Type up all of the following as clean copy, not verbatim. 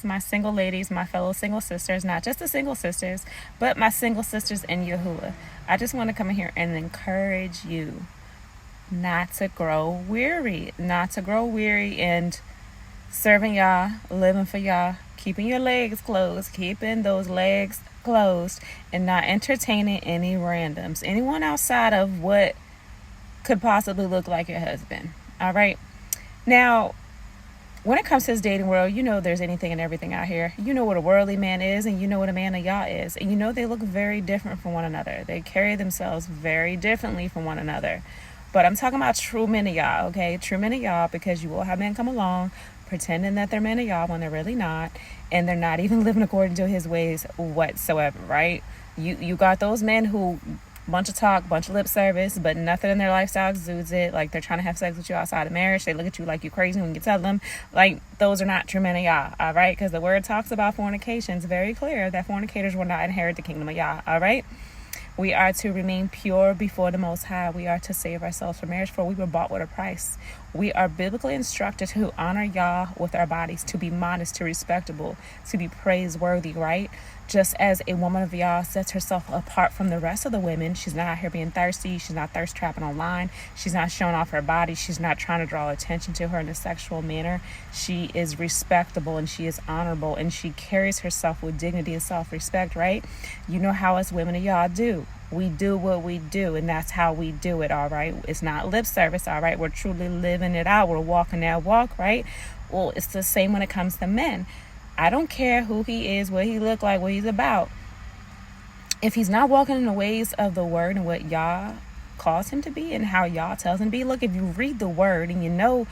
My single ladies, my fellow single sisters, not just the single sisters, but my single sisters in Yahuwah. I just want to come in here and encourage you not to grow weary, and serving y'all, living for y'all, keeping your legs closed, keeping those legs closed, and not entertaining any randoms, anyone outside of what could possibly look like your husband. All right. Now, when it comes to this dating world, there's anything and everything out here. You know what a worldly man is, and you know what a man of Yah is. And they look very different from one another. They carry themselves very differently from one another. But I'm talking about true men of Yah, okay? True men of Yah, because you will have men come along pretending that they're men of Yah when they're really not. And they're not even living according to his ways whatsoever, right? You got those men who bunch of talk, bunch of lip service, but nothing in their lifestyle exudes it. Like, they're trying to have sex with you outside of marriage. They look at you like you're crazy when you tell them. Like, those are not true men of Yah, all right? Because the word talks about fornication. It's very clear that fornicators will not inherit the kingdom of Yah, all right? We are to remain pure before the Most High. We are to save ourselves for marriage, for we were bought with a price. We are biblically instructed to honor Yah with our bodies, to be modest, to be respectable, to be praiseworthy, right? Just as a woman of Yah sets herself apart from the rest of the women, she's not out here being thirsty. She's not thirst trapping online. She's not showing off her body. She's not trying to draw attention to her in a sexual manner. She is respectable and she is honorable and she carries herself with dignity and self-respect, right? You know how us women of Yah do. We do what we do, and that's how we do it, all right? It's not lip service, all right? We're truly living it out. We're walking that walk, right? Well, it's the same when it comes to men. I don't care who he is, what he look like, what he's about. If he's not walking in the ways of the word and what Yah calls him to be and how Yah tells him to be, look, if you read the word and you know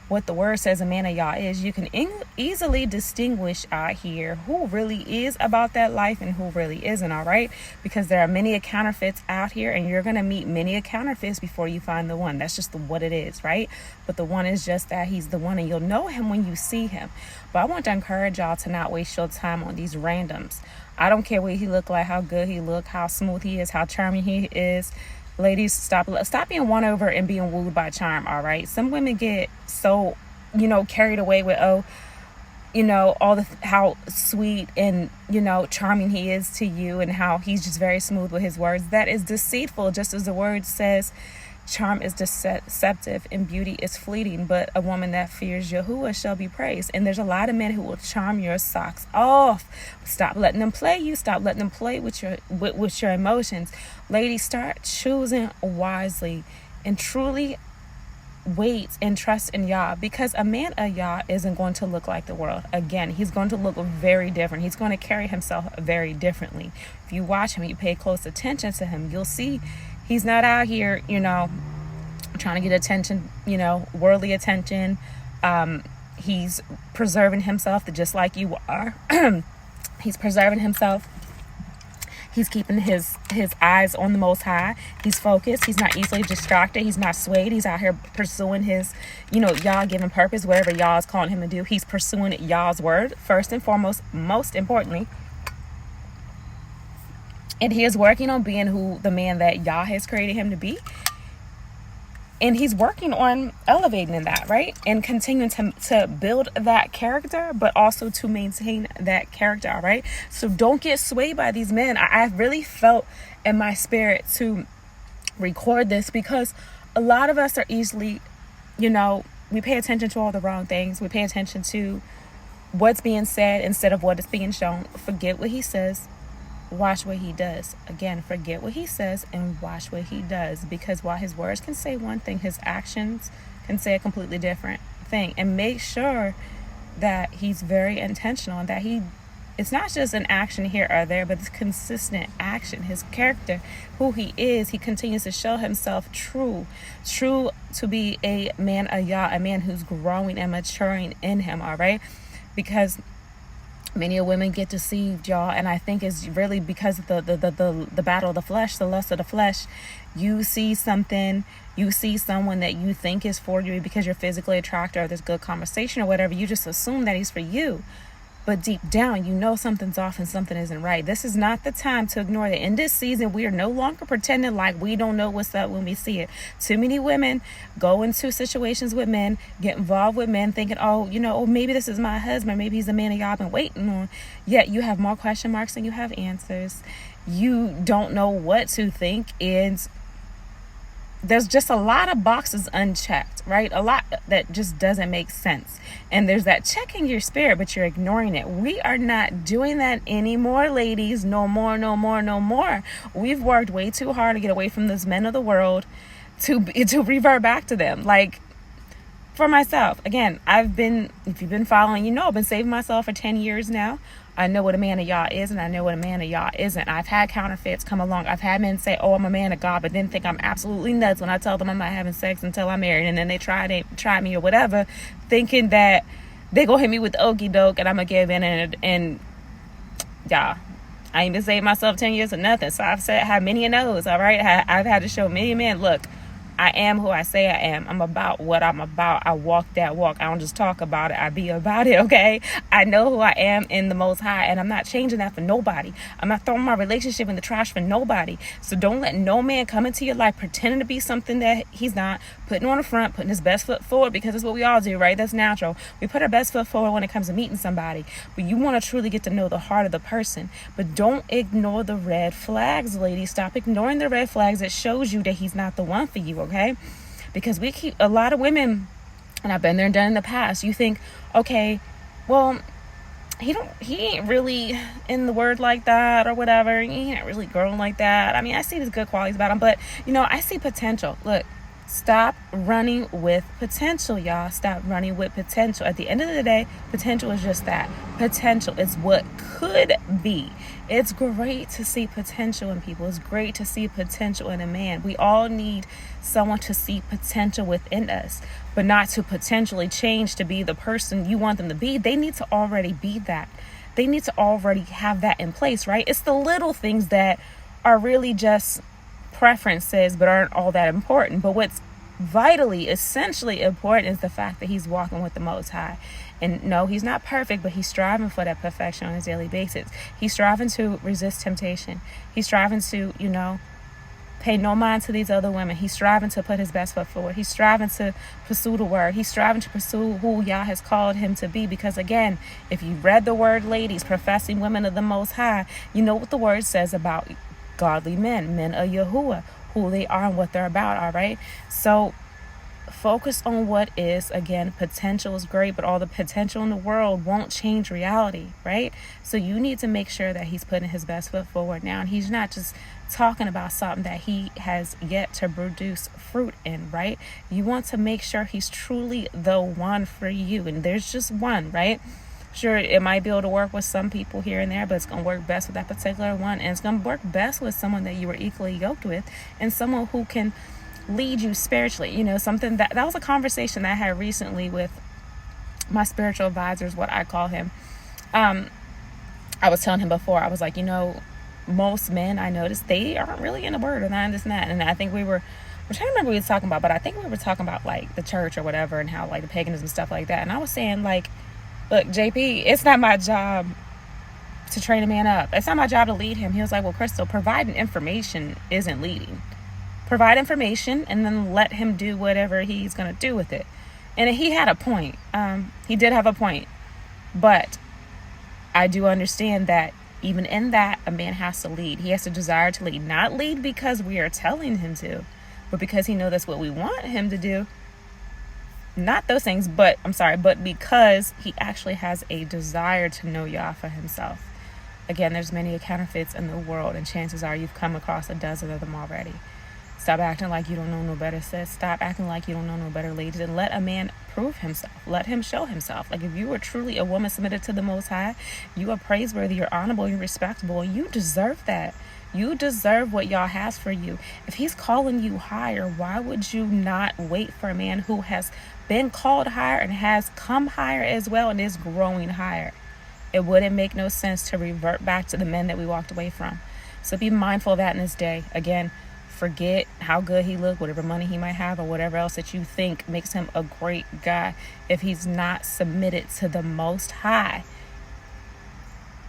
what the word says a man of Yah is, you can easily distinguish out here who really is about that life and who really isn't, all right? Because there are many counterfeits out here, and you're going to meet many counterfeits before you find the one. That's just what it is, right? But the one is just that he's the one, and you'll know him when you see him. But I want to encourage y'all to not waste your time on these randoms. I don't care what he look like, how good he look, how smooth he is, how charming he is. Ladies, stop being won over and being wooed by charm, all right? Some women get so, carried away with, how sweet and, charming he is to you and how he's just very smooth with his words. That is deceitful, just as the word says, charm is deceptive and beauty is fleeting, but a woman that fears Yahuwah shall be praised. And there's a lot of men who will charm your socks off. Stop letting them play you. Stop letting them play with your emotions. Ladies, start choosing wisely and truly wait and trust in Yah, because a man of Yah isn't going to look like the world. Again, he's going to look very different. He's going to carry himself very differently. If you watch him, you pay close attention to him, you'll see he's not out here, trying to get attention, worldly attention. He's preserving himself just like you are. He's preserving himself. He's keeping his eyes on the Most High. He's focused. He's not easily distracted. He's not swayed. He's out here pursuing his, Yah given purpose, whatever Yah is calling him to do. He's pursuing Yah's word, first and foremost, most importantly. And he is working on being the man that Yah has created him to be. And he's working on elevating in that, right? And continuing to build that character, but also to maintain that character, all right? So don't get swayed by these men. I really felt in my spirit to record this, because a lot of us are easily, we pay attention to all the wrong things. We pay attention to what's being said instead of what is being shown. Forget what he says. Watch what he does. Again, forget what he says and watch what he does, because while his words can say one thing, his actions can say a completely different thing. And make sure that he's very intentional and that it's not just an action here or there, but it's consistent action. His character, who he is, he continues to show himself true to be a man of Yah, a man who's growing and maturing in him, all right? Because many women get deceived, y'all, and I think it's really because of the battle of the flesh, the lust of the flesh. You see someone that you think is for you because you're physically attracted or there's good conversation or whatever. You just assume that he's for you. but deep down, you know something's off and something isn't right. This is not the time to ignore that. In this season, we are no longer pretending like we don't know what's up when we see it. Too many women go into situations with men, get involved with men, thinking, oh, maybe this is my husband, maybe he's the man that y'all been waiting on. Yet you have more question marks than you have answers. You don't know what to think, and there's just a lot of boxes unchecked, right? A lot that just doesn't make sense. And there's that checking your spirit, but you're ignoring it. We are not doing that anymore, ladies. No more, no more, no more. We've worked way too hard to get away from those men of the world to revert back to them. Like, for myself, again, if you've been following, I've been saving myself for 10 years now. I know what a man of y'all is, and I know what a man of y'all isn't. I've had counterfeits come along. I've had men say, oh, I'm a man of God, but then think I'm absolutely nuts when I tell them I'm not having sex until I'm married. And then they try me or whatever, thinking that they go hit me with the okie doke and I'm going to give in. And y'all, I ain't been saving myself 10 years or nothing. So I've had many of those, all right? I've had to show many men, look, I am who I say I am. I'm about what I'm about. I walk that walk. I don't just talk about it. I be about it, okay? I know who I am in the Most High, and I'm not changing that for nobody. I'm not throwing my relationship in the trash for nobody. So don't let no man come into your life pretending to be something that he's not, putting on the front, putting his best foot forward, because that's what we all do, right? That's natural. We put our best foot forward when it comes to meeting somebody. But you want to truly get to know the heart of the person. But don't ignore the red flags, ladies. Stop ignoring the red flags. It shows you that he's not the one for you, okay? Because we keep a lot of women, and I've been there and done in the past, you think, okay, well, he ain't really in the word like that or whatever. He ain't really growing like that. I mean, I see these good qualities about him, but I see potential. Look, stop running with potential, y'all. Stop running with potential. At the end of the day, potential is just that. Potential is what could be. It's great to see potential in people. It's great to see potential in a man. We all need someone to see potential within us, but not to potentially change to be the person you want them to be. They need to already be that. They need to already have that in place, right? It's the little things that are really just preferences but aren't all that important. But what's vitally, essentially important is the fact that he's walking with the Most High. And no, he's not perfect, but he's striving for that perfection on a daily basis. He's striving to resist temptation. He's striving to, pay no mind to these other women. He's striving to put his best foot forward. He's striving to pursue the word. He's striving to pursue who Yah has called him to be. Because again, if you read the word, ladies, professing women of the Most High, you know what the word says about godly men of Yahuwah, who they are and what they're about, all right? So focus on what is. Again, potential is great, but all the potential in the world won't change reality, right? So you need to make sure that he's putting his best foot forward now, and he's not just talking about something that he has yet to produce fruit in, right? You want to make sure he's truly the one for you, and there's just one, right? Sure, it might be able to work with some people here and there, but it's going to work best with that particular one. And it's going to work best with someone that you were equally yoked with, and someone who can lead you spiritually. Something that was a conversation that I had recently with my spiritual advisor, is what I call him. I was telling him before, I was like, most men I noticed, they aren't really in the word, or that and this and that. And I think we're trying to remember what we were talking about, but I think we were talking about like the church or whatever, and how like the paganism and stuff like that. And I was saying, like, look, JP, it's not my job to train a man up. It's not my job to lead him. He was like, well, Crystal, providing information isn't leading. Provide information and then let him do whatever he's going to do with it. And he had a point. He did have a point. But I do understand that even in that, a man has to lead. He has to desire to lead. Not lead because we are telling him to, but because he knows that's what we want him to do. Not those things, but because he actually has a desire to know Yah for himself. Again, there's many counterfeits in the world, and chances are you've come across a dozen of them already. Stop acting like you don't know no better, sis. Stop acting like you don't know no better, ladies, and let a man prove himself. Let him show himself. Like, if you are truly a woman submitted to the Most High, you are praiseworthy, you're honorable, you're respectable, and you deserve that. You deserve what Yah has for you. If he's calling you higher, why would you not wait for a man who has been called higher and has come higher as well and is growing higher? It wouldn't make no sense to revert back to the men that we walked away from. So be mindful of that in this day. Again, forget how good he looked, whatever money he might have, or whatever else that you think makes him a great guy. If he's not submitted to the Most High,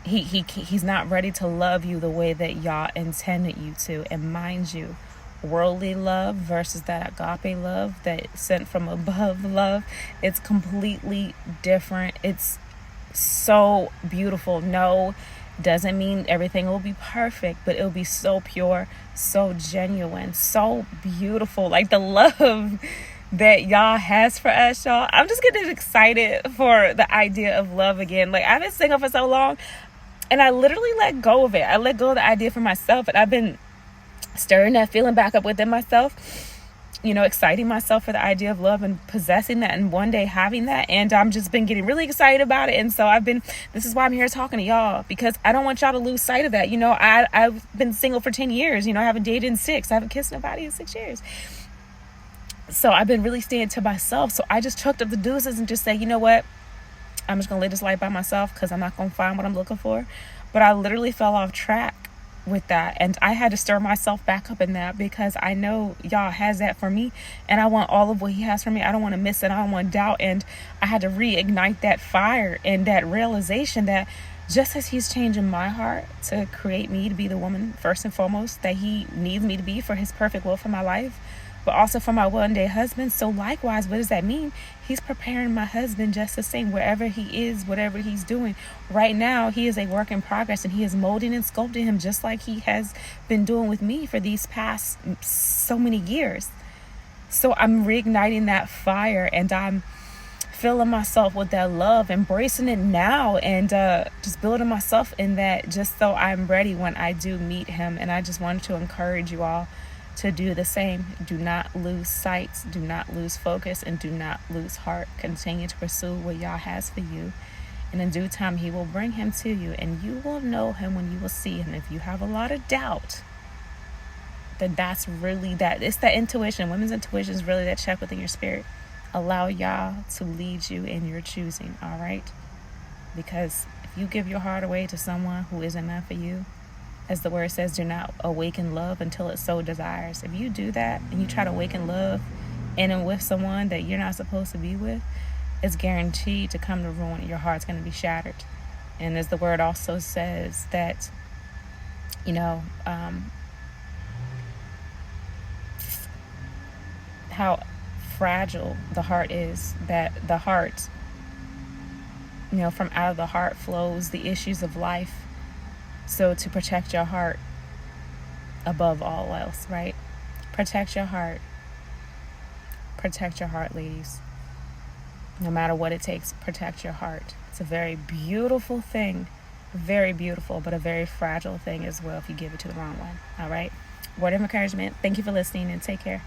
he's not ready to love you the way that y'all intended you to. And mind you, worldly love versus that agape love, that sent from above love, it's completely different. It's so beautiful. No, doesn't mean everything will be perfect, but it'll be so pure, so genuine, so beautiful. Like the love that y'all has for us, y'all. I'm just getting excited for the idea of love again. Like, I've been single for so long, and I literally let go of it. I let go of the idea for myself, and I've been stirring that feeling back up within myself, exciting myself for the idea of love and possessing that and one day having that. And I'm just been getting really excited about it. And so this is why I'm here talking to y'all, because I don't want y'all to lose sight of that. I've been single for 10 years, I haven't dated in 6, I haven't kissed nobody in 6 years. So I've been really staying to myself. So I just chucked up the deuces and just say, you know what? I'm just going to live this life by myself, because I'm not going to find what I'm looking for. But I literally fell off track with that, and I had to stir myself back up in that, because I know y'all has that for me, and I want all of what he has for me. I don't want to miss it. I don't want to doubt. And I had to reignite that fire and that realization that just as he's changing my heart to create me to be the woman first and foremost that he needs me to be for his perfect will for my life, but also for my one day husband. So likewise, what does that mean? He's preparing my husband just the same, wherever he is, whatever he's doing. Right now, he is a work in progress, and he is molding and sculpting him just like he has been doing with me for these past so many years. So I'm reigniting that fire, and I'm filling myself with that love, embracing it now, and just building myself in that, just so I'm ready when I do meet him. And I just wanted to encourage you all to do the same. Do not lose sight, do not lose focus, and do not lose heart. Continue to pursue what Yah has for you, and in due time he will bring him to you, and you will know him when you will see him. If you have a lot of doubt, then that's really that. It's that intuition. Women's intuition is really that check within your spirit. Allow Yah to lead you in your choosing, all right? Because if you give your heart away to someone who isn't meant for you, as the word says, do not awaken love until it so desires. If you do that and you try to awaken love in and with someone that you're not supposed to be with, it's guaranteed to come to ruin. Your heart's going to be shattered. And as the word also says that, how fragile the heart is, that the heart, from out of the heart flows the issues of life. So to protect your heart above all else, right? Protect your heart. Protect your heart, ladies. No matter what it takes, protect your heart. It's a very beautiful thing. Very beautiful, but a very fragile thing as well if you give it to the wrong one. All right? Word of encouragement. Thank you for listening, and take care.